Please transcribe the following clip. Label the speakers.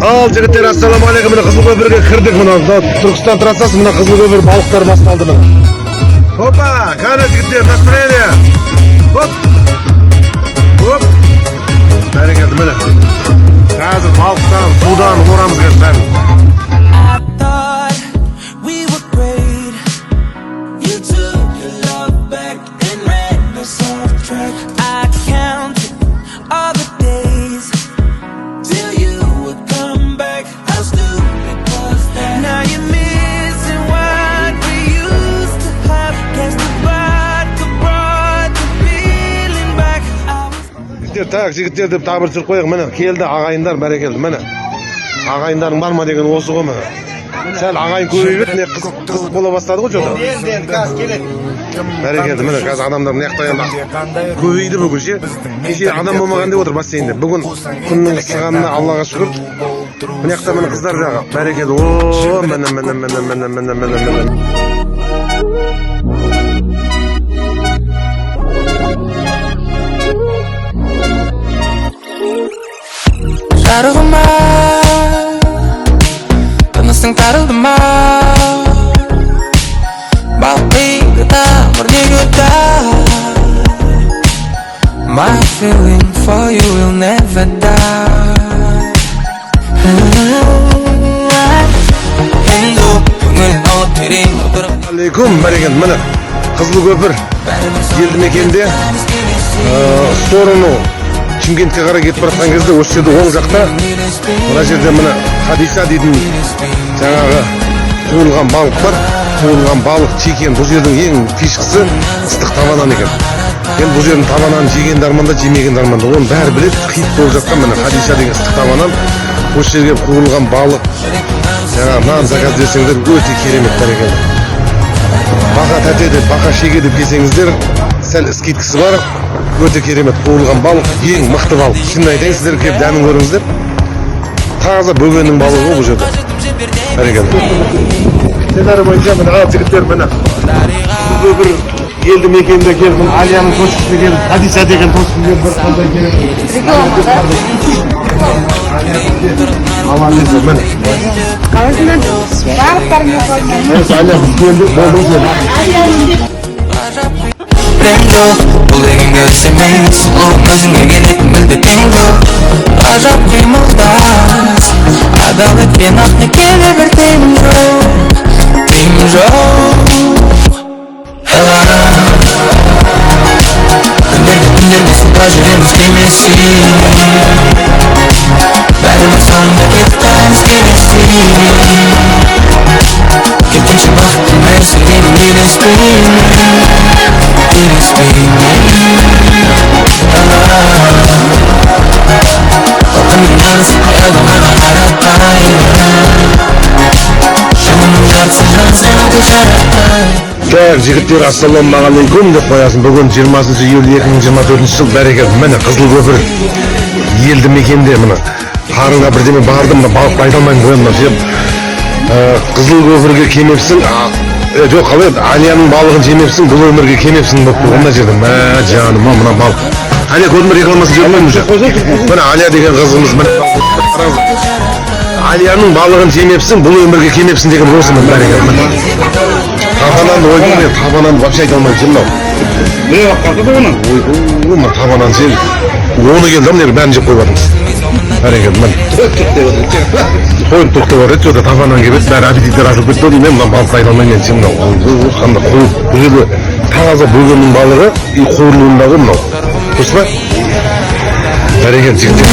Speaker 1: Al жігіттер, ассаламалейкум, мына Қызылкөпірге кірдік, мына Түркістан трассасы, мына Қызылкөпір балықтар басталды мына. Опа, қане жігіттер, настроение. Оп. Оп. Бәрекелді міне. Қазір балықтан, судан орамыз келді бәрін. Так, жігіттер деп табыр түсіріп қояйық, міне келді ағайындар, бәрекелді, міне ағайындарың бар ма деген осы ғой міне. Сәл ағайын көбейіп еді, қызық бола бастады ғой жота. Бәрекелді, міне қазір адамдар неқтайын көбейді бүгін ше. Кеше адам болмаған деп отыр бассейнде. Бүгін күннің ысығанына Аллаға шүкір. Мынаяқта міне қыздар жағы, бәрекелді. О, міне.
Speaker 2: Жарығыма тынысың тарылды ма балқиды тамыр неге My feeling for you will never die
Speaker 1: Алейкум, бәрекелді, міне Қызылкөпір елді мекенде сторону Шымкентке қарай кетіп баратқан кезде осы жерде оң жақта мына жерде міне Хадиса дейтін жаңағы қуырылған балық бар. Қуырылған балық чекен. Бұл жердің ең фишкасы ыстық табанан екен. Енді бұл жердің табанан жеген дарманда, жемеген дарманда. Оны бәрі біледі. Хит болып жатқан міне Хадиса деген ыстық табанан. Осы жерге қуырылған балық жаңағы нан заказ десеңдер өте керемет бәрекелді. Бақа тәте деп, бақа шеге деп келсеңіздер, сәл скидкасы бар. Өте керемет қуырылған балық, ең мықты балық. Шынын айтайын, сіздер келіп дәмін көріңіздер. Таза бөгеннің балығы бұл жерде. Бәрекелді. Сценарий бойынша міне жігіттер міне Қызылкөпір елді мекенде келіп, Алияның тосқысына келіп, Хадиса деген тосқысына келіп, бір қалдай келіп. Аман-есен міне.
Speaker 3: Қаласынан барлықтарына қойған.
Speaker 1: Алия біз келді, болдыңыз.
Speaker 2: Бұл деген көз емес Ол өзіңе келетін білдетен жоқ Ғажап қимылдас Адалетпен ақ некеге бір тыйым жоқ Тыйым жоқ Күндерде суда жүреміз кемесі Бәріміз соңында кетпаймыз келесі Кетінші бақыттың мәселені елеспеймін
Speaker 1: Так, жігіттер, ассаламағалейкум деп қоясын. Бүгін 20 июль 2024 жыл бәрекелді. Міне Қызылкөпір елді мекенде міне қарыңа бірдеме бардым, балық айта алмаймын қойын жеп. Қызылкөпірге келмепсің, жоқ қалай, Алияның балығын жемепсің, бұл өмірге келмепсің болып мына жерде. Мә жаным, мына балық. Алия көрдім рекламасын жүрмеймін уже. Міне Алия деген қызымыз міне. Алияның балығын жемепсің, бұл өмірге келмепсің деген осы міне бәрекелді. Табананды ойдың, табананды вообще айта алмаймын сен мынау.
Speaker 4: Не ваққаты да оның?
Speaker 1: Ойдың, табанан сен. Оны келді міне бәрін жеп қойып жатырмыз. Бәрекелді міне. Қойын тоқ деп орайды, жода табанан келеді, бәрі аппетиттер ашылып кетті деймін, мына балықты айта алмаймын сен мынау. Қандай қойып, бұл жерде таза бөгеннің балығы, қуырылуындағы мынау. Дұрыс па? Бәрекелді жігіттер.